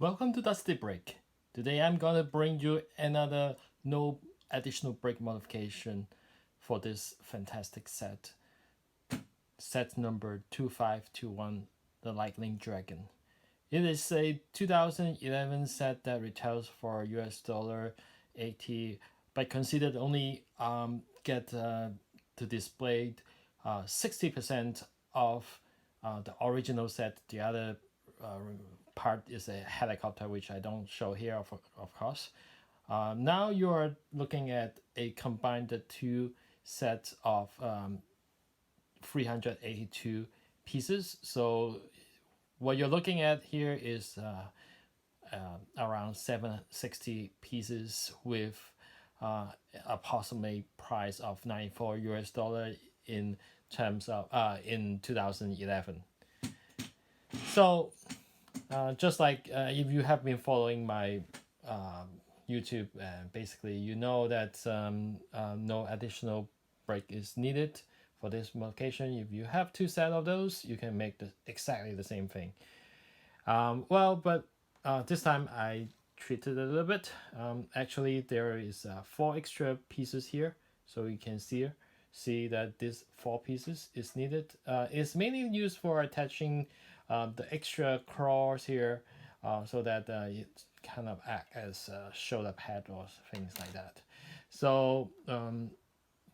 Welcome to Dusty Break. Today I'm gonna bring you another no additional break modification for this fantastic set. Set number 2521, the Lightning Dragon. It is a 2011 set that retails for US $80, but considered only get to display 60% of the original set. The other part is a helicopter, which I don't show here, of course. Now you are looking at a combined two sets of 382 pieces. So what you're looking at here is around 760 pieces with approximate price of 94 US dollar in terms of in 2011. So just like if you have been following my YouTube, basically you know that no additional break is needed for this modification. If you have two set of those, you can make exactly the same thing. But this time I treated it a little bit. Actually, there is 4 extra pieces here, so you can see that this 4 pieces is needed. It's mainly used for attaching the extra claws here, so that it kind of act as a shoulder pad or things like that. So,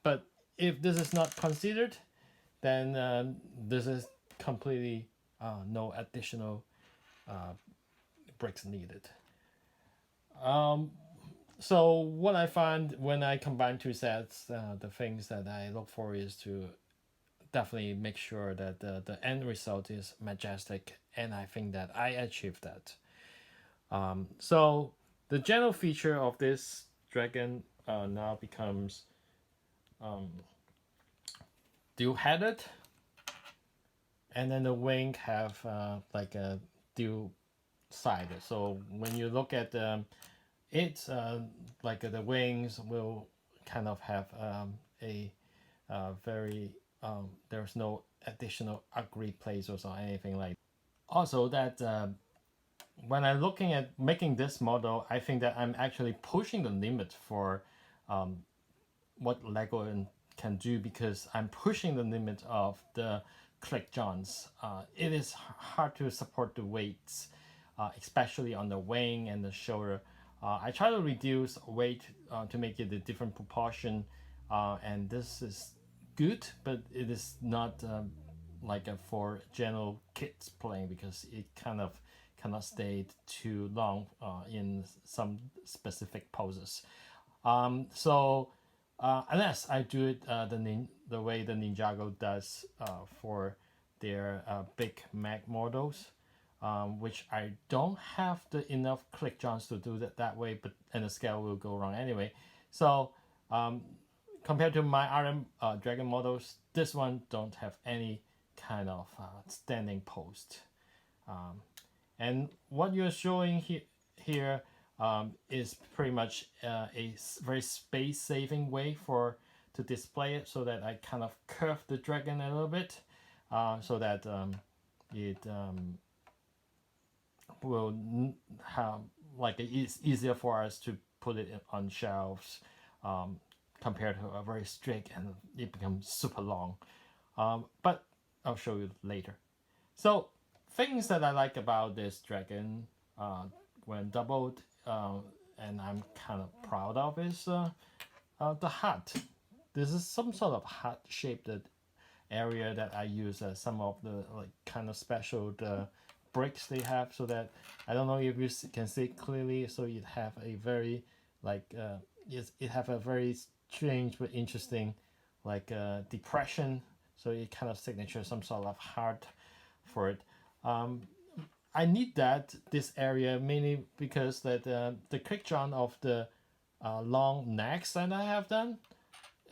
but if this is not considered, then this is completely no additional bricks needed. So what I find when I combine two sets, the things that I look for is to definitely make sure that the end result is majestic, and I think that I achieved that. So the general feature of this dragon now becomes dual-headed, and then the wing have like a dual side. So when you look at it, like the wings will kind of have a very there's no additional ugly plates or anything like that. Also that when I'm looking at making this model, I think that I'm actually pushing the limit for what Lego can do, because I'm pushing the limit of the click joints. It is hard to support the weights, especially on the wing and the shoulder. I try to reduce weight to make it a different proportion, and this is good, but it is not like for general kids playing, because it kind of cannot stay too long in some specific poses. So unless I do it the way the Ninjago does for their big Mac models, which I don't have the enough click joints to do that way, but and the scale will go wrong anyway. So compared to my RM Dragon models, this one don't have any kind of standing post. And what you're showing here is pretty much a very space-saving way to display it, so that I kind of curve the dragon a little bit, so that it will have like it's easier for us to put it on shelves, compared to a very strict, and it becomes super long. But I'll show you later. So things that I like about this dragon when doubled, and I'm kind of proud of, is the hat. This is some sort of hat shaped area that I use as some of the like kind of special bricks they have, so that I don't know if you can see clearly. So it have a very like it have a very strange but interesting like depression. So it kind of signature some sort of heart for it. I need this area mainly because that the quick joint of the long necks that I have done,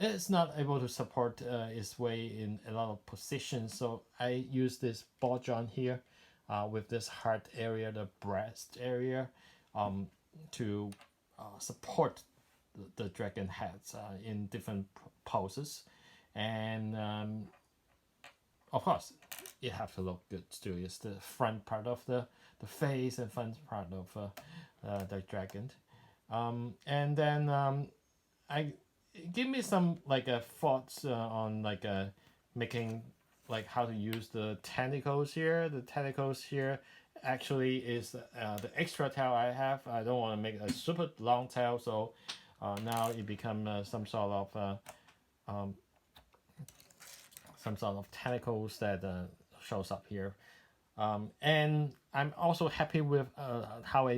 it's not able to support its weight in a lot of positions. So I use this ball joint here with this heart area, the breast area, to support the dragon heads in different poses. And of course, it have to look good too. It's the front part of the face and front part of the dragon. And then I give me some like thoughts on like making like how to use the tentacles here. The tentacles here actually is the extra tail I have. I don't want to make a super long tail, so now it becomes some sort of tentacles that shows up here. And I'm also happy with how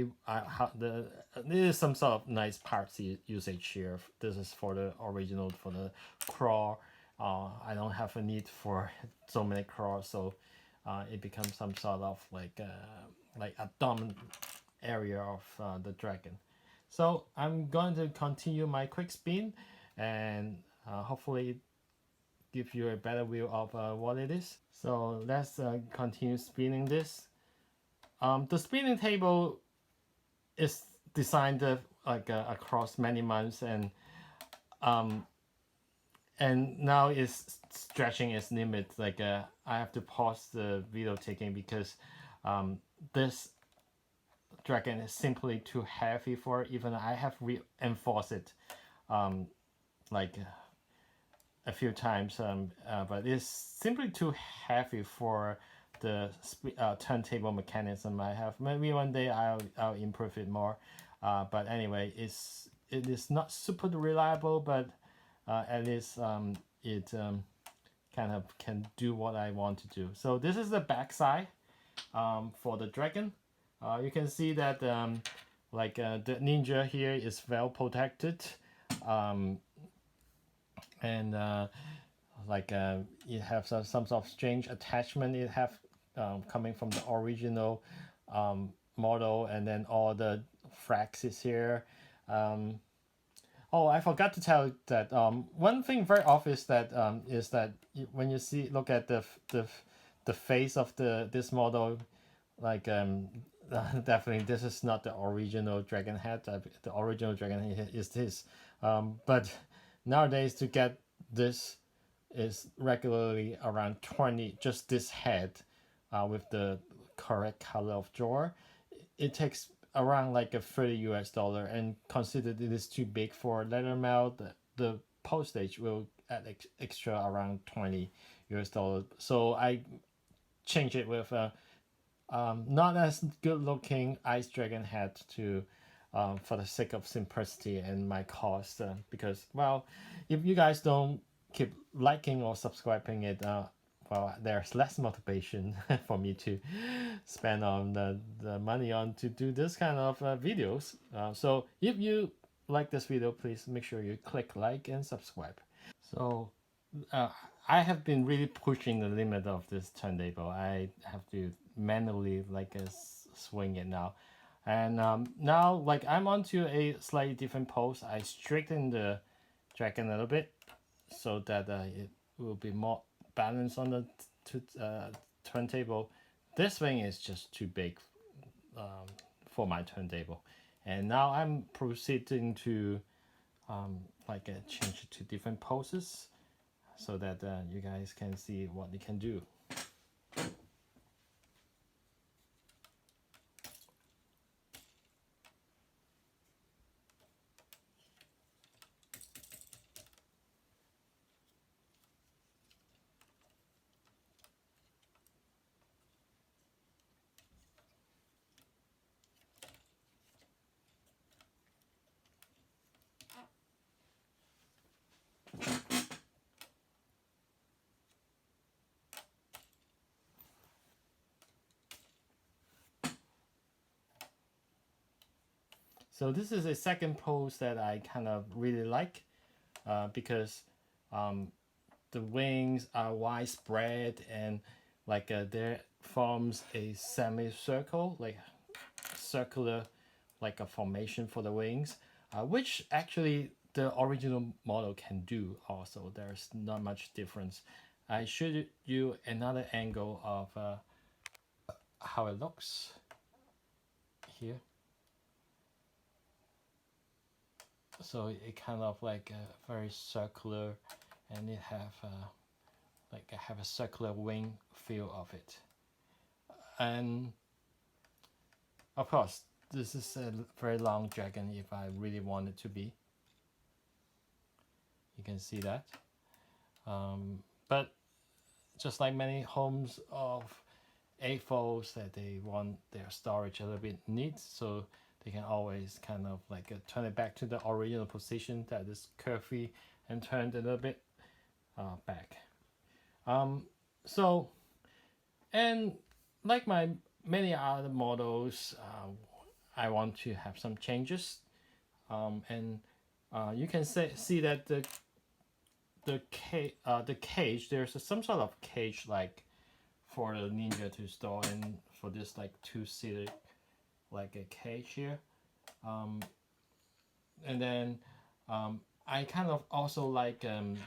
this is some sort of nice parts usage here. This is for the original for the crawl. I don't have a need for so many crawls, so it becomes some sort of like a dominant area of the dragon. So I'm going to continue my quick spin, and hopefully give you a better view of what it is. So let's continue spinning this. The spinning table is designed across many months, and now it's stretching its limit. I have to pause the video taking because this dragon is simply too heavy for it. Even I have reinforced it like a few times, but it's simply too heavy for the turntable mechanism I have. Maybe one day I'll improve it more, but anyway, it is not super reliable, but at least it kind of can do what I want to do. So this is the back side for the dragon. You can see that the ninja here is well protected. And it has some sort of strange attachment it have coming from the original model, and then all the frax is here. Oh, I forgot to tell you that one thing very obvious that is that when you look at the face of this model, definitely this is not the original dragon head. The original dragon head is this, but nowadays to get this is regularly around 20, just this head with the correct color of jaw. It takes around like a $30 and considered it is too big for leather mail, the postage will add extra around $20. So I change it with a not as good looking ice dragon head to for the sake of simplicity and my cost, because well, if you guys don't keep liking or subscribing it, well, there's less motivation for me to spend on the money on to do this kind of videos. So if you like this video, please make sure you click like and subscribe. So I have been really pushing the limit of this turntable. I have to manually swing it now. And now I'm onto a slightly different pose. I straighten the dragon a little bit so that it will be more balanced on the turntable. This thing is just too big for my turntable. And now I'm proceeding to change it to different poses so that you guys can see what it can do. So this is a second pose that I kind of really like because the wings are widespread and there forms a semicircle, circular, like a formation for the wings, which actually the original model can do also. There's not much difference. I showed you another angle of how it looks here. So it kind of very circular, and it have have a circular wing feel of it. And Of course, this is a very long dragon if I really want it to be. You can see that. But just like many homes of A-folds that they want their storage a little bit neat, so they can always kind of like turn it back to the original position that is curvy and turned a little bit back. So, and like my many other models, I want to have some changes, and you can see that the cage, there's some sort of cage like for the Ninja to store, and for this like two-seater like a cage here, and then I kind of also like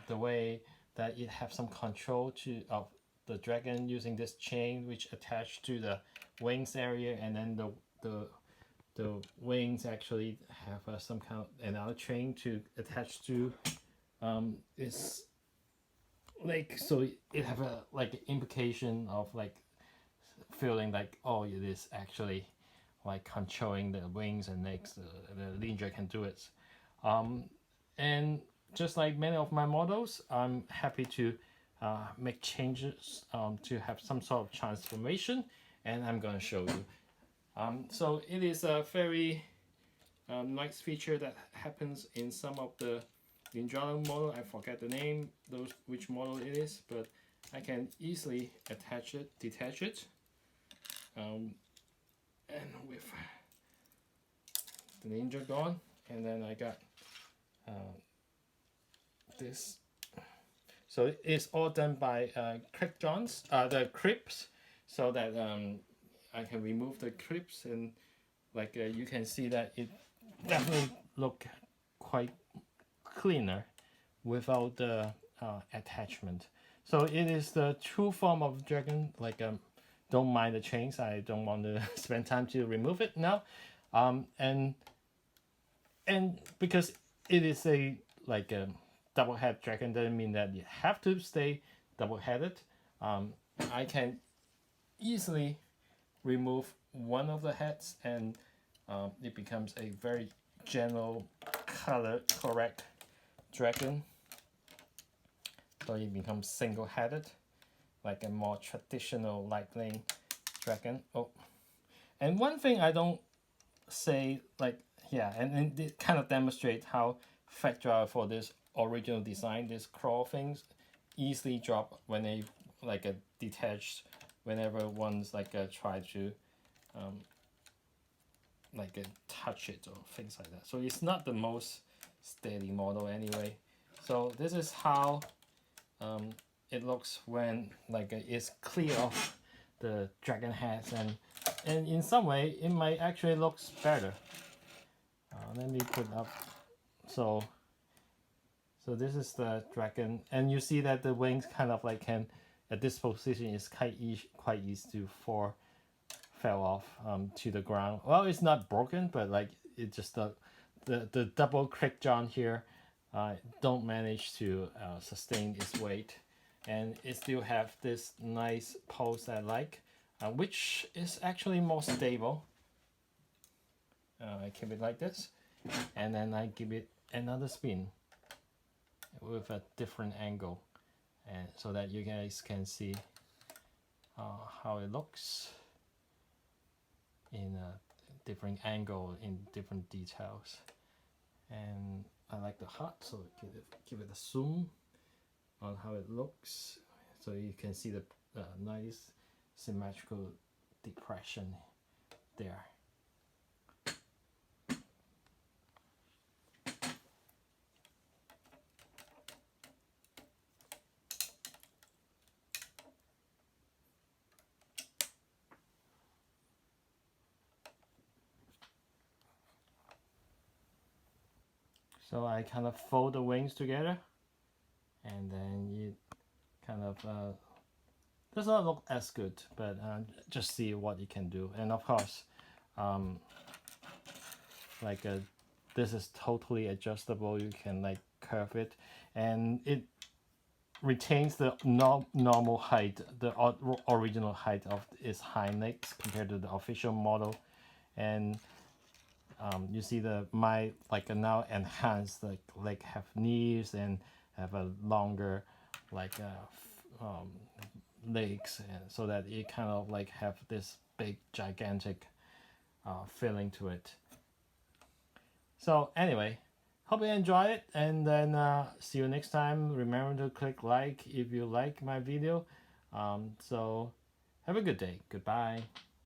the way that it have some control to of the dragon using this chain which attached to the wings area, and then the wings actually have some kind of another chain to attach to. It's like, so it have a like implication of like feeling like, oh, it is actually like controlling the wings and legs. The Ninja can do it. And just like many of my models, I'm happy to make changes to have some sort of transformation, and I'm going to show you. So it is a very nice feature that happens in some of the Ninja model. I forget the name, which model it is, but I can easily attach it, detach it, and with the Ninja gone, and then I got this. So it's all done by Craig Johns, the clips, so that I can remove the clips, and like you can see that it definitely look quite cleaner without the attachment. So it is the true form of dragon. Like don't mind the chains. I don't want to spend time to remove it now. And because it is a like a double head dragon, doesn't mean that you have to stay double headed. I can easily remove one of the heads, and it becomes a very general color correct dragon. So it becomes single-headed, like a more traditional lightning dragon. Oh, and one thing I don't say, like, yeah, and it kind of demonstrates how fragile for this original design, these claw things easily drop when they like a detached, whenever one's like try to like touch it or things like that. So it's not the most steady model anyway. So this is how it looks when like it's clear of the dragon heads, and in some way it might actually looks better. Let me put up. So this is the dragon, and you see that the wings kind of like can at this position is quite easy to fell off to the ground. Well, it's not broken, but like it just the double click John here don't manage to sustain its weight, and it still have this nice pulse I like, which is actually more stable. I keep it like this, and then I give it another spin with a different angle, and so that you guys can see how it looks in a different angle, in different details. And I like the heart, so give it a zoom on how it looks, so you can see the nice symmetrical depression there. So I kind of fold the wings together, and then it kind of does not look as good, but just see what you can do. And of course, like this is totally adjustable. You can like curve it, and it retains the normal height, the original height of its hind legs compared to the official model. and you see my like now enhanced like have knees and have a longer like legs, and so that it kind of like have this big gigantic feeling to it. So anyway, hope you enjoy it, and then see you next time. Remember to click like if you like my video. So have a good day. Goodbye.